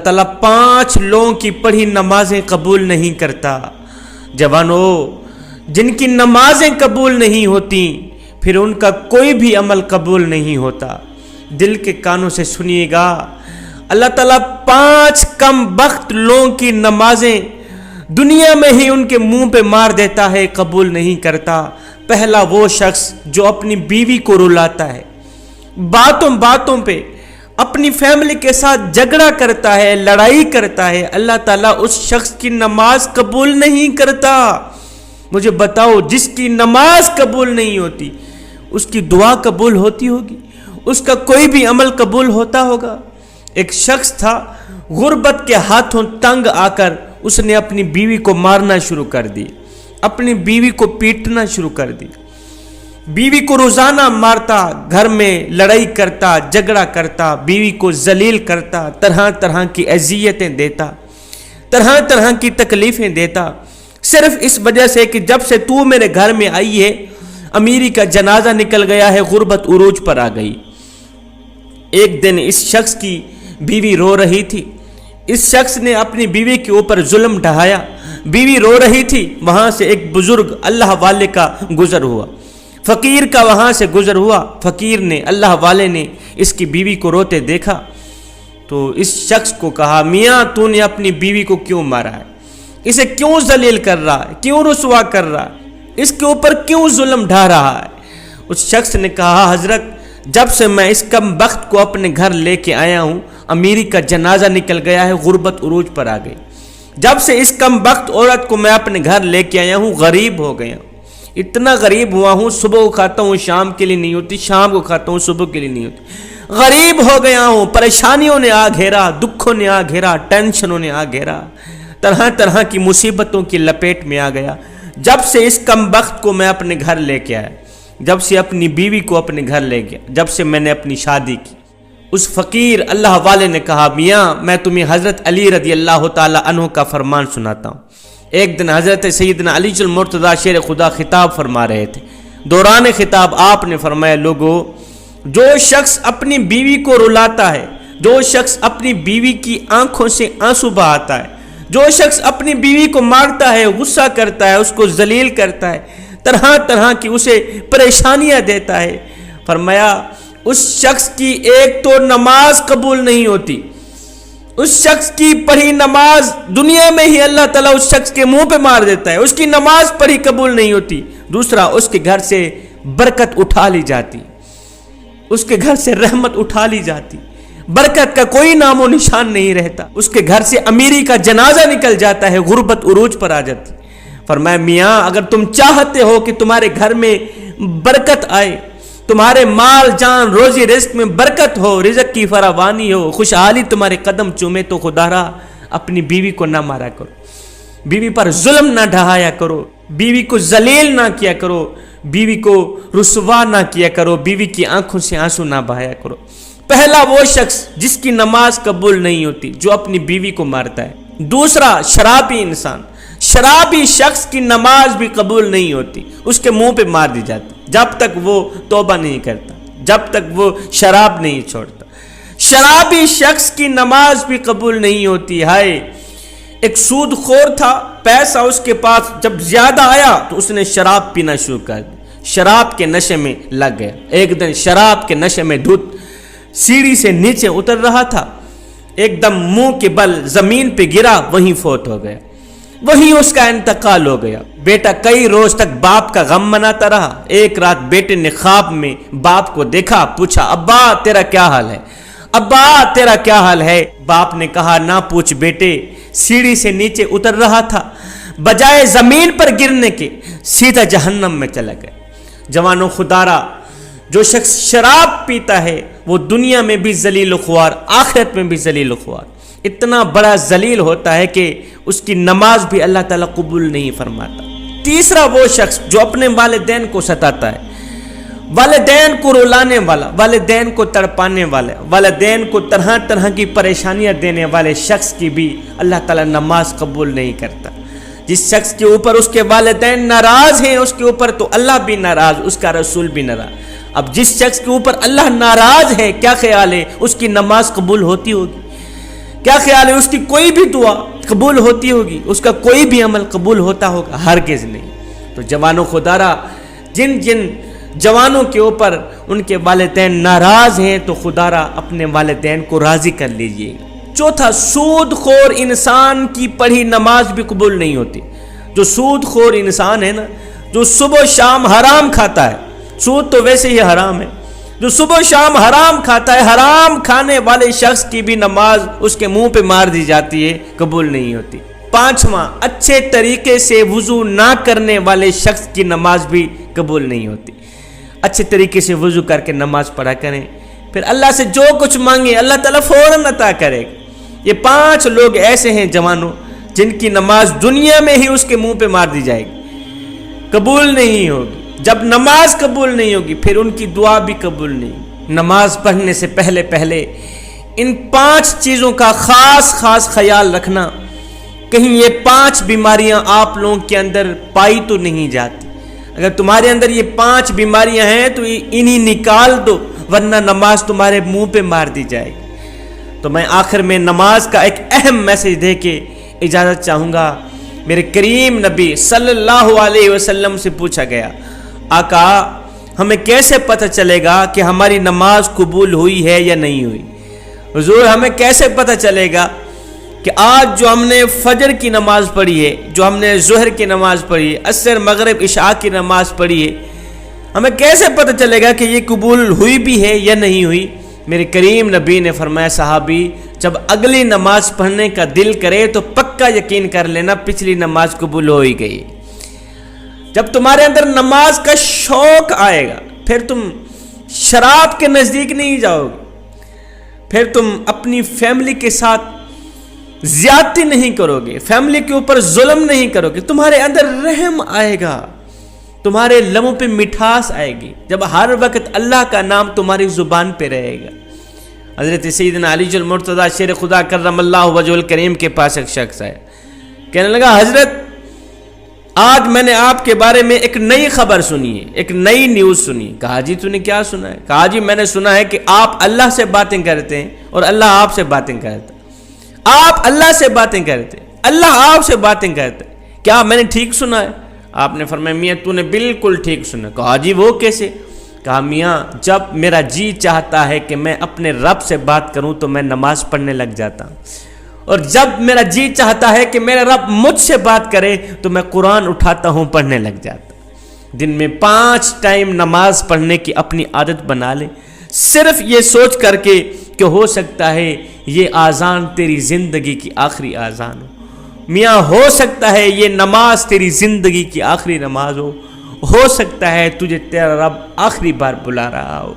تعالیٰ 5 لوگوں کی پڑھی نمازیں قبول نہیں کرتا۔ جوانوں، جن کی نمازیں قبول نہیں ہوتی پھر ان کا کوئی بھی عمل قبول نہیں ہوتا۔ دل کے کانوں سے سنیے گا، اللہ تعالیٰ 5 کم بخت لوگوں کی نمازیں دنیا میں ہی ان کے منہ پہ مار دیتا ہے، قبول نہیں کرتا۔ پہلا وہ شخص جو اپنی بیوی کو رلاتا ہے، باتوں باتوں پہ اپنی فیملی کے ساتھ جھگڑا کرتا ہے، لڑائی کرتا ہے، اللہ تعالیٰ اس شخص کی نماز قبول نہیں کرتا۔ مجھے بتاؤ، جس کی نماز قبول نہیں ہوتی اس کی دعا قبول ہوتی ہوگی؟ اس کا کوئی بھی عمل قبول ہوتا ہوگا؟ ایک شخص تھا، غربت کے ہاتھوں تنگ آ کر اس نے اپنی بیوی کو مارنا شروع کر دی، اپنی بیوی کو پیٹنا شروع کر دی، بیوی کو روزانہ مارتا، گھر میں لڑائی کرتا، جھگڑا کرتا، بیوی کو ذلیل کرتا، طرح طرح کی اذیتیں دیتا، طرح طرح کی تکلیفیں دیتا، صرف اس وجہ سے کہ جب سے تو میرے گھر میں آئی ہے امیری کا جنازہ نکل گیا ہے، غربت عروج پر آ گئی۔ ایک دن اس شخص کی بیوی رو رہی تھی، اس شخص نے اپنی بیوی کے اوپر ظلم ڈھایا، بیوی رو رہی تھی، وہاں سے ایک بزرگ اللہ والے کا گزر ہوا، فقیر کا وہاں سے گزر ہوا، فقیر نے، اللہ والے نے اس کی بیوی کو روتے دیکھا تو اس شخص کو کہا، میاں تو نے اپنی بیوی کو کیوں مارا ہے؟ اسے کیوں ذلیل کر رہا ہے؟ کیوں رسوا کر رہا ہے؟ اس کے اوپر کیوں ظلم ڈھا رہا ہے؟ اس شخص نے کہا، حضرت جب سے میں اس کم بخت کو اپنے گھر لے کے آیا ہوں امیری کا جنازہ نکل گیا ہے، غربت عروج پر آ گئی، جب سے اس کم بخت عورت کو میں اپنے گھر لے کے آیا ہوں غریب ہو گیا ہوں، اتنا غریب ہوا ہوں، صبح کو کھاتا ہوں شام کے لیے نہیں ہوتی، شام کو کھاتا ہوں صبح کے لیے نہیں ہوتی، غریب ہو گیا ہوں، پریشانیوں نے آ گھیرا، دکھوں نے آ گھیرا، ٹینشنوں نے آ گھیرا، طرح طرح کی مصیبتوں کی لپیٹ میں آ گیا، جب سے اس کم بخت کو میں اپنے گھر لے کے آیا، جب سے اپنی بیوی کو اپنے گھر لے گیا، جب سے میں نے اپنی شادی کی۔ اس فقیر اللہ والے نے کہا، میاں میں تمہیں حضرت علی رضی اللہ تعالی عنہ کا فرمان سناتا ہوں۔ ایک دن حضرت سیدنا علی المرتضیٰ شیر خدا خطاب فرما رہے تھے، دوران خطاب آپ نے فرمایا، لوگو جو شخص اپنی بیوی کو رلاتا ہے، جو شخص اپنی بیوی کی آنکھوں سے آنسو بہاتا ہے، جو شخص اپنی بیوی کو مارتا ہے، غصہ کرتا ہے، اس کو ذلیل کرتا ہے، طرح طرح کی اسے پریشانیاں دیتا ہے، فرمایا اس شخص کی ایک تو نماز قبول نہیں ہوتی، اس شخص کی پڑھی نماز دنیا میں ہی اللہ تعالیٰ اس شخص کے منہ پہ مار دیتا ہے، اس کی نماز پڑھی قبول نہیں ہوتی، دوسرا اس کے گھر سے برکت اٹھا لی جاتی، اس کے گھر سے رحمت اٹھا لی جاتی، برکت کا کوئی نام و نشان نہیں رہتا، اس کے گھر سے امیری کا جنازہ نکل جاتا ہے، غربت عروج پر آ جاتی۔ فرمایا، میاں اگر تم چاہتے ہو کہ تمہارے گھر میں برکت آئے، تمہارے مال جان روزی رزق میں برکت ہو، رزق کی فراوانی ہو، خوشحالی تمہارے قدم چومے، تو خدا را اپنی بیوی کو نہ مارا کرو، بیوی پر ظلم نہ ڈھایا کرو، بیوی کو ذلیل نہ کیا کرو، بیوی کو رسوا نہ کیا کرو، بیوی کی آنکھوں سے آنسو نہ بہایا کرو۔ پہلا وہ شخص جس کی نماز قبول نہیں ہوتی، جو اپنی بیوی کو مارتا ہے۔ دوسرا شرابی انسان، شرابی شخص کی نماز بھی قبول نہیں ہوتی، اس کے منہ پہ مار دی جاتی جب تک وہ توبہ نہیں کرتا، جب تک وہ شراب نہیں چھوڑتا۔ شرابی شخص کی نماز بھی قبول نہیں ہوتی۔ ہائے، ایک سود خور تھا، پیسہ اس کے پاس جب زیادہ آیا تو اس نے شراب پینا شروع کر دی، شراب کے نشے میں لگ گیا۔ ایک دن شراب کے نشے میں دھت سیڑھی سے نیچے اتر رہا تھا، ایک دم منہ کے بل زمین پہ گرا، وہیں فوت ہو گیا، وہیں اس کا انتقال ہو گیا۔ بیٹا کئی روز تک باپ کا غم مناتا رہا۔ ایک رات بیٹے نے خواب میں باپ کو دیکھا، پوچھا، ابا تیرا کیا حال ہے؟ ابا تیرا کیا حال ہے؟ باپ نے کہا، نہ پوچھ بیٹے، سیڑھی سے نیچے اتر رہا تھا، بجائے زمین پر گرنے کے سیدھا جہنم میں چلا گیا۔ جوانوں، خدارا جو شخص شراب پیتا ہے وہ دنیا میں بھی ذلیل و خوار، آخرت میں بھی ذلیل و خوار، اتنا بڑا ذلیل ہوتا ہے کہ اس کی نماز بھی اللہ تعالیٰ قبول نہیں فرماتا۔ تیسرا وہ شخص جو اپنے والدین کو ستاتا ہے، والدین کو رلانے والا، والدین کو تڑپانے والا، والدین کو طرح طرح کی پریشانیاں دینے والے شخص کی بھی اللہ تعالیٰ نماز قبول نہیں کرتا۔ جس شخص کے اوپر اس کے والدین ناراض ہیں، اس کے اوپر تو اللہ بھی ناراض، اس کا رسول بھی ناراض۔ اب جس شخص کے اوپر اللہ ناراض ہے، کیا خیال ہے اس کی نماز قبول ہوتی ہوگی؟ کیا خیال ہے اس کی کوئی بھی دعا قبول ہوتی ہوگی؟ اس کا کوئی بھی عمل قبول ہوتا ہوگا؟ ہرگز نہیں۔ تو جوانوں خدا را، جن جن جوانوں کے اوپر ان کے والدین ناراض ہیں تو خدا را اپنے والدین کو راضی کر لیجئے۔ چوتھا، سود خور انسان کی پڑھی نماز بھی قبول نہیں ہوتی۔ جو سود خور انسان ہے نا، جو صبح و شام حرام کھاتا ہے، سود تو ویسے ہی حرام ہے، جو صبح و شام حرام کھاتا ہے، حرام کھانے والے شخص کی بھی نماز اس کے منہ پہ مار دی جاتی ہے، قبول نہیں ہوتی۔ پانچواں، اچھے طریقے سے وضو نہ کرنے والے شخص کی نماز بھی قبول نہیں ہوتی۔ اچھے طریقے سے وضو کر کے نماز پڑھا کریں، پھر اللہ سے جو کچھ مانگیں اللہ تعالیٰ فوراً عطا کرے گا۔ یہ 5 لوگ ایسے ہیں جوانوں جن کی نماز دنیا میں ہی اس کے منہ پہ مار دی جائے گی، قبول نہیں ہوگی۔ جب نماز قبول نہیں ہوگی پھر ان کی دعا بھی قبول نہیں۔ نماز پڑھنے سے پہلے ان 5 چیزوں کا خاص خیال رکھنا، کہیں یہ 5 بیماریاں آپ لوگوں کے اندر پائی تو نہیں جاتی۔ اگر تمہارے اندر یہ 5 بیماریاں ہیں تو انہی نکال دو، ورنہ نماز تمہارے منہ پہ مار دی جائے گی۔ تو میں آخر میں نماز کا ایک اہم میسج دے کے اجازت چاہوں گا۔ میرے کریم نبی صلی اللہ علیہ وسلم سے پوچھا گیا، آقا ہمیں کیسے پتہ چلے گا کہ ہماری نماز قبول ہوئی ہے یا نہیں ہوئی؟ حضور ہمیں کیسے پتہ چلے گا کہ آج جو ہم نے فجر کی نماز پڑھی ہے، جو ہم نے ظہر کی نماز پڑھی ہے، عصر مغرب عشاء کی نماز پڑھی ہے، ہمیں کیسے پتہ چلے گا کہ یہ قبول ہوئی بھی ہے یا نہیں ہوئی؟ میرے کریم نبی نے فرمایا، صحابی جب اگلی نماز پڑھنے کا دل کرے تو پکا یقین کر لینا پچھلی نماز قبول ہو ہی گئی۔ جب تمہارے اندر نماز کا شوق آئے گا پھر تم شراب کے نزدیک نہیں جاؤ گے، پھر تم اپنی فیملی کے ساتھ زیادتی نہیں کرو گے، فیملی کے اوپر ظلم نہیں کرو گے، تمہارے اندر رحم آئے گا، تمہارے لبوں پہ مٹھاس آئے گی جب ہر وقت اللہ کا نام تمہاری زبان پہ رہے گا۔ حضرت سیدنا علی المرتضیٰ شیر خدا کرم اللہ وجہ الکریم کے پاس ایک شخص آیا، کہنے لگا، حضرت آج میں نے آپ کے بارے میں ایک نئی خبر سنی ہے، ایک نئی نیوز سنی ہے۔ کہا جی تو نے کیا سنا ہے؟ کہا جی میں نے سنا ہے کہ آپ اللہ سے باتیں کرتے ہیں اور اللہ آپ سے باتیں کرتا ہے۔ آپ اللہ سے باتیں کرتے ہیں، اللہ آپ سے باتیں کرتا ہے، کیا میں نے ٹھیک سنا ہے؟ آپ نے فرمایا، میاں تو نے بالکل ٹھیک سنا۔ کہا جی وہ کیسے؟ کہا میاں جب میرا جی چاہتا ہے کہ میں اپنے رب سے بات کروں تو میں نماز پڑھنے لگ جاتا ہوں، اور جب میرا جی چاہتا ہے کہ میرا رب مجھ سے بات کرے تو میں قرآن اٹھاتا ہوں پڑھنے لگ جاتا ہوں۔ دن میں 5 ٹائم نماز پڑھنے کی اپنی عادت بنا لے، صرف یہ سوچ کر کے کہ ہو سکتا ہے یہ آذان تیری زندگی کی آخری آذان ہو، میاں ہو سکتا ہے یہ نماز تیری زندگی کی آخری نماز ہو سکتا ہے تجھے تیرا رب آخری بار بلا رہا ہو۔